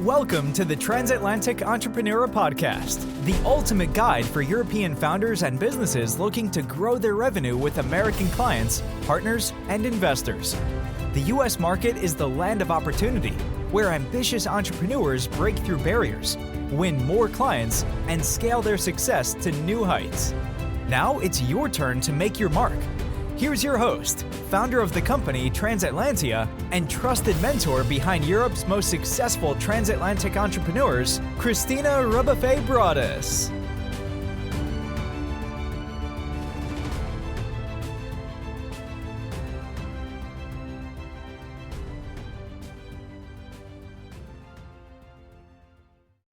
Welcome to the Transatlantic Entrepreneur Podcast, the ultimate guide for European founders and businesses looking to grow their revenue with American clients, partners, and investors. The U.S. market is the land of opportunity, where ambitious entrepreneurs break through barriers, win more clients, and scale their success to new heights. Now it's your turn to make your mark. Here's your host, founder of the company Transatlantia and trusted mentor behind Europe's most successful transatlantic entrepreneurs, Christina Rebuffet-Broadus.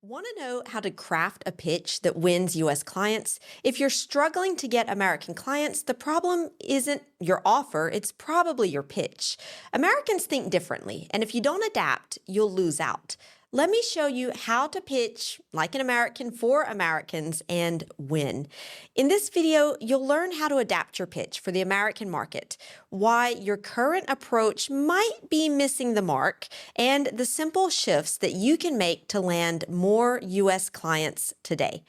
Want to know how to craft a pitch that wins U.S. clients? If you're struggling to get American clients, the problem isn't your offer, it's probably your pitch. Americans think differently, and if you don't adapt, you'll lose out. Let me show you how to pitch like an American for Americans and win. In this video, you'll learn how to adapt your pitch for the American market, why your current approach might be missing the mark, and the simple shifts that you can make to land more U.S. clients today.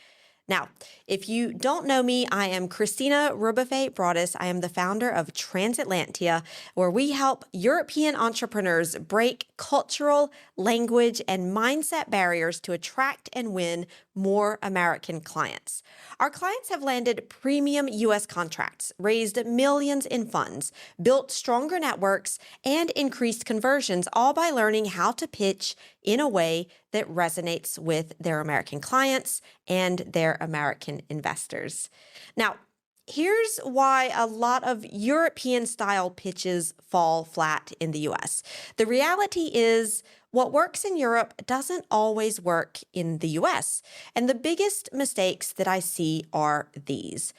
Now, if you don't know me, I am Christina Rebuffet-Broadus. I am the founder of Transatlantia, where we help European entrepreneurs break cultural, language, and mindset barriers to attract and win more American clients. Our clients have landed premium U.S. contracts, raised millions in funds, built stronger networks, and increased conversions, all by learning how to pitch in a way that resonates with their American clients and their American investors. Now, here's why a lot of European-style pitches fall flat in the U.S. The reality is, what works in Europe doesn't always work in the U.S. And the biggest mistakes that I see are these.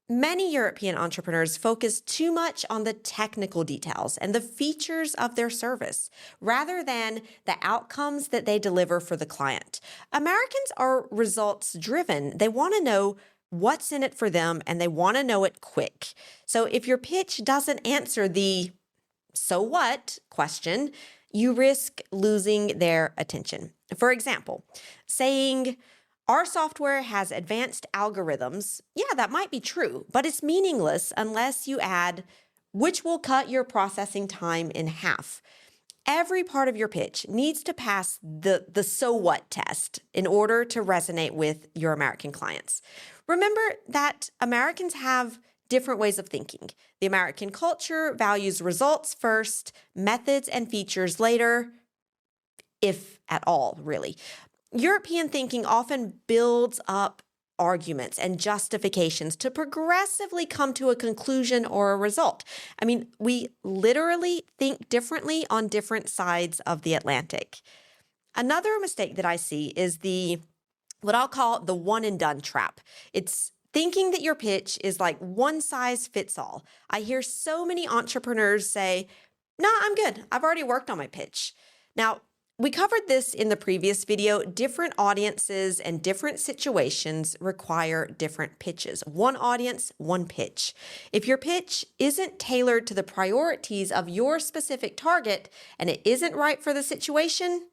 Many European entrepreneurs focus too much on the technical details and the features of their service, rather than the outcomes that they deliver for the client. Americans are results-driven. They want to know what's in it for them, and they want to know it quick. So if your pitch doesn't answer the "so what" question, you risk losing their attention. For example, saying, "Our software has advanced algorithms," yeah, that might be true, but it's meaningless unless you add, "which will cut your processing time in half." Every part of your pitch needs to pass the "so what" test in order to resonate with your American clients. Remember that Americans have different ways of thinking. The American culture values results first, methods and features later, if at all, really. European thinking often builds up arguments and justifications to progressively come to a conclusion or a result. I mean, we literally think differently on different sides of the Atlantic. Another mistake that I see is what I'll call the one and done trap. It's thinking that your pitch is like one size fits all. I hear so many entrepreneurs say, "No, I'm good. I've already worked on my pitch." Now, we covered this in the previous video. Different audiences and different situations require different pitches. One audience, one pitch. If your pitch isn't tailored to the priorities of your specific target and it isn't right for the situation,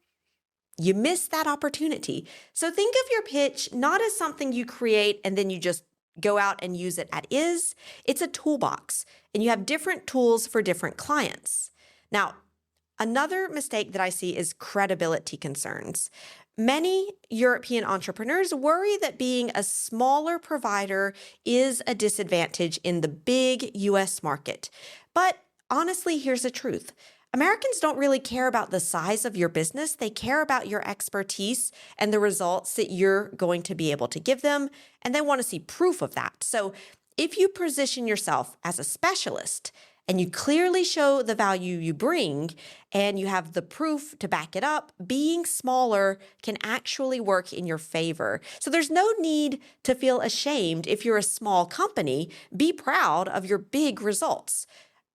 you miss that opportunity. So think of your pitch not as something you create and then you just go out and use it as is. It's a toolbox, and you have different tools for different clients. Now, another mistake that I see is credibility concerns. Many European entrepreneurs worry that being a smaller provider is a disadvantage in the big U.S. market. But honestly, here's the truth. Americans don't really care about the size of your business. They care about your expertise and the results that you're going to be able to give them, and they want to see proof of that. So if you position yourself as a specialist and you clearly show the value you bring and you have the proof to back it up, being smaller can actually work in your favor. So there's no need to feel ashamed if you're a small company. Be proud of your big results.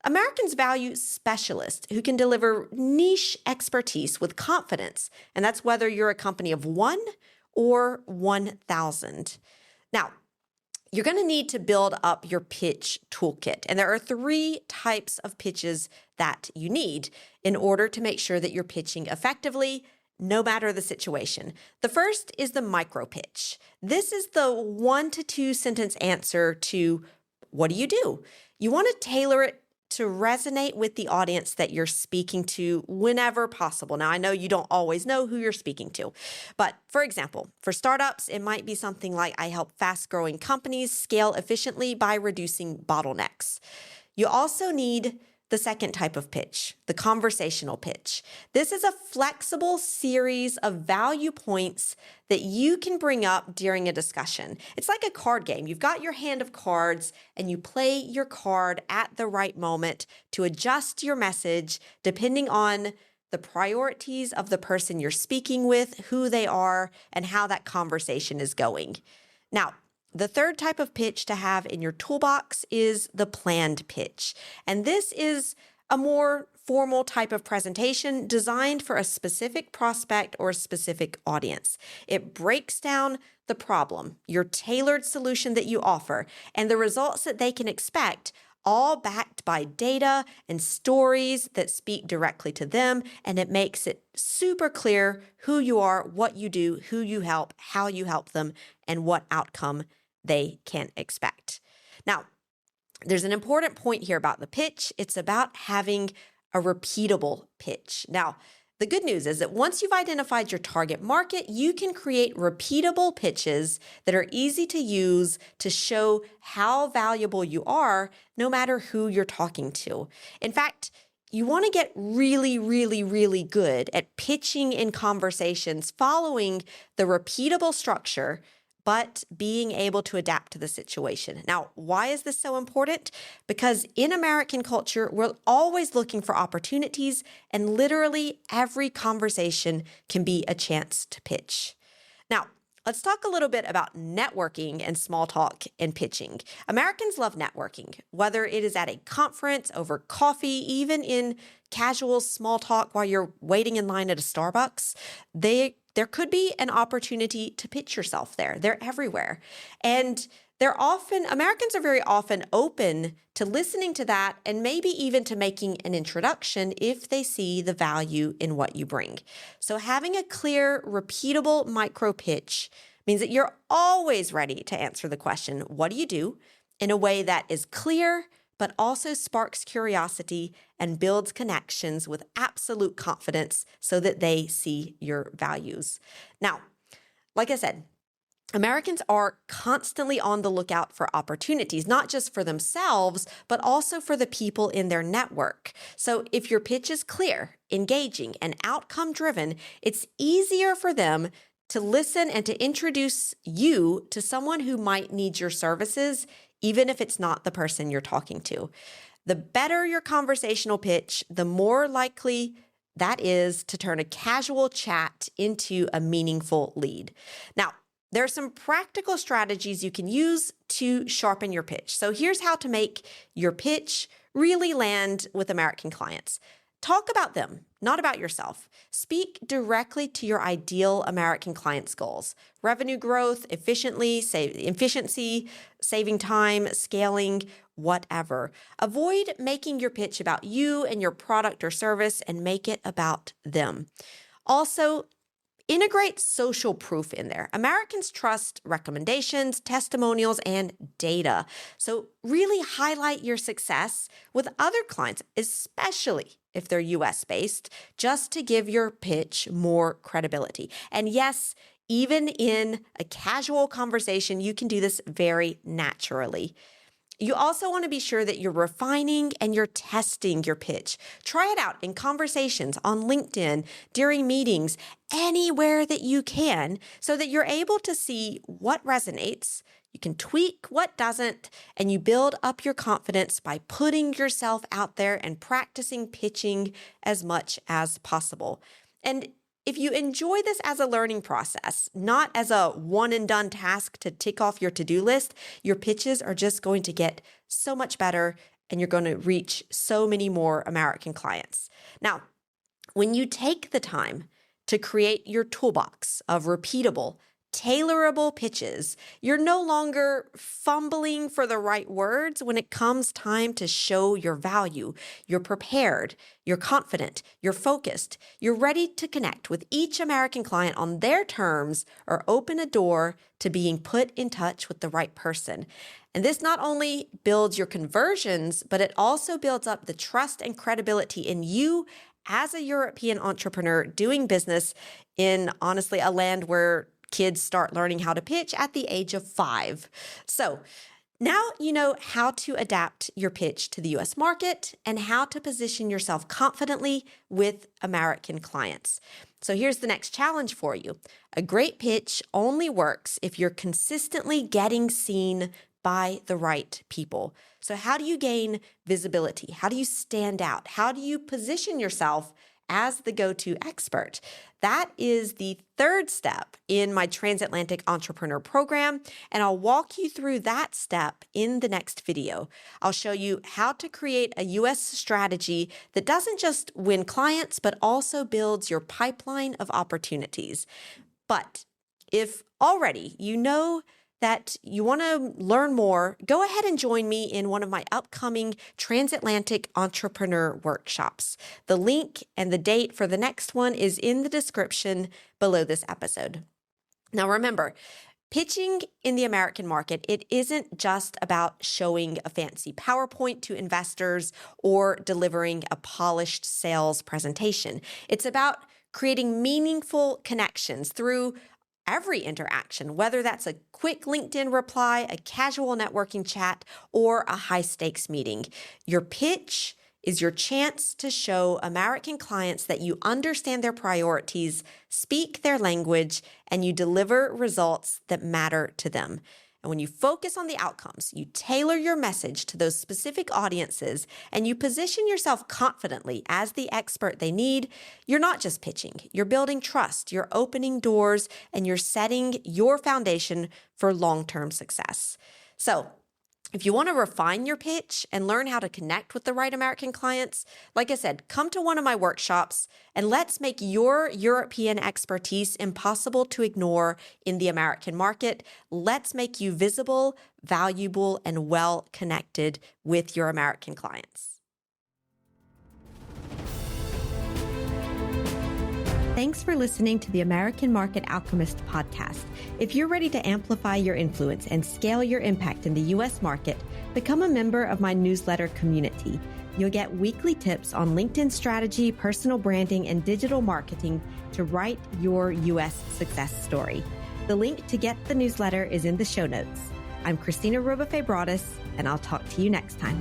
Americans value specialists who can deliver niche expertise with confidence, and that's whether you're a company of 1 or 1,000. Now, you're going to need to build up your pitch toolkit, and there are 3 types of pitches that you need in order to make sure that you're pitching effectively no matter the situation. The first is the micro pitch. This is the 1 to 2 sentence answer to what do you do? You want to tailor it to resonate with the audience that you're speaking to whenever possible. Now, I know you don't always know who you're speaking to, but for example, for startups, it might be something like, I help fast-growing companies scale efficiently by reducing bottlenecks. You also need the second type of pitch, the conversational pitch. This is a flexible series of value points that you can bring up during a discussion. It's like a card game. You've got your hand of cards and you play your card at the right moment to adjust your message depending on the priorities of the person you're speaking with, who they are, and how that conversation is going. Now, the third type of pitch to have in your toolbox is the planned pitch. And this is a more formal type of presentation designed for a specific prospect or a specific audience. It breaks down the problem, your tailored solution that you offer, and the results that they can expect, all backed by data and stories that speak directly to them, and it makes it super clear who you are, what you do, who you help, how you help them, and what outcome they can expect. Now, there's an important point here about the pitch. It's about having a repeatable pitch. Now, the good news is that once you've identified your target market, you can create repeatable pitches that are easy to use to show how valuable you are, no matter who you're talking to. In fact, you want to get really, really, really good at pitching in conversations following the repeatable structure, but being able to adapt to the situation. Now, why is this so important? Because in American culture, we're always looking for opportunities, and literally every conversation can be a chance to pitch. Now, let's talk a little bit about networking and small talk and pitching. Americans love networking, whether it is at a conference, over coffee, even in casual small talk while you're waiting in line at a Starbucks. There could be an opportunity to pitch yourself there. They're everywhere. And Americans are very often open to listening to that and maybe even to making an introduction if they see the value in what you bring. So having a clear, repeatable micro pitch means that you're always ready to answer the question, what do you do? In a way that is clear, but also sparks curiosity and builds connections with absolute confidence so that they see your values. Now, like I said, Americans are constantly on the lookout for opportunities, not just for themselves, but also for the people in their network. So if your pitch is clear, engaging, and outcome-driven, it's easier for them to listen and to introduce you to someone who might need your services, even if it's not the person you're talking to. The better your conversational pitch, the more likely that is to turn a casual chat into a meaningful lead. Now, there are some practical strategies you can use to sharpen your pitch. So here's how to make your pitch really land with American clients. Talk about them, not about yourself. Speak directly to your ideal American client's goals. Revenue growth, efficiency, saving time, scaling, whatever. Avoid making your pitch about you and your product or service and make it about them. Also, integrate social proof in there. Americans trust recommendations, testimonials, and data. So really highlight your success with other clients, especially if they're US-based, just to give your pitch more credibility. And yes, even in a casual conversation, you can do this very naturally. You also want to be sure that you're refining and you're testing your pitch. Try it out in conversations, on LinkedIn, during meetings, anywhere that you can, so that you're able to see what resonates. You can tweak what doesn't, and you build up your confidence by putting yourself out there and practicing pitching as much as possible. And if you enjoy this as a learning process, not as a one and done task to tick off your to-do list, your pitches are just going to get so much better and you're going to reach so many more American clients. Now, when you take the time to create your toolbox of repeatable, tailorable pitches. You're no longer fumbling for the right words when it comes time to show your value. You're prepared, you're confident, you're focused, you're ready to connect with each American client on their terms or open a door to being put in touch with the right person. And this not only builds your conversions, but it also builds up the trust and credibility in you as a European entrepreneur doing business in, honestly, a land where kids start learning how to pitch at the age of 5. So now you know how to adapt your pitch to the US market and how to position yourself confidently with American clients. So here's the next challenge for you. A great pitch only works if you're consistently getting seen by the right people. So how do you gain visibility? How do you stand out? How do you position yourself as the go-to expert? That is the third step in my Transatlantic Entrepreneur Program, and I'll walk you through that step in the next video. I'll show you how to create a U.S. strategy that doesn't just win clients, but also builds your pipeline of opportunities. But if already you know that you want to learn more, go ahead and join me in one of my upcoming Transatlantic Entrepreneur Workshops. The link and the date for the next one is in the description below this episode. Now remember, pitching in the American market, it isn't just about showing a fancy PowerPoint to investors or delivering a polished sales presentation. It's about creating meaningful connections through every interaction, whether that's a quick LinkedIn reply, a casual networking chat, or a high-stakes meeting. Your pitch is your chance to show American clients that you understand their priorities, speak their language, and you deliver results that matter to them. And when you focus on the outcomes, you tailor your message to those specific audiences, and you position yourself confidently as the expert they need, you're not just pitching. You're building trust, you're opening doors, and you're setting your foundation for long-term success. So, if you want to refine your pitch and learn how to connect with the right American clients, like I said, come to one of my workshops and let's make your European expertise impossible to ignore in the American market. Let's make you visible, valuable, and well-connected with your American clients. Thanks for listening to the American Market Alchemist podcast. If you're ready to amplify your influence and scale your impact in the U.S. market, become a member of my newsletter community. You'll get weekly tips on LinkedIn strategy, personal branding, and digital marketing to write your U.S. success story. The link to get the newsletter is in the show notes. I'm Christina Rebuffet-Broadus, and I'll talk to you next time.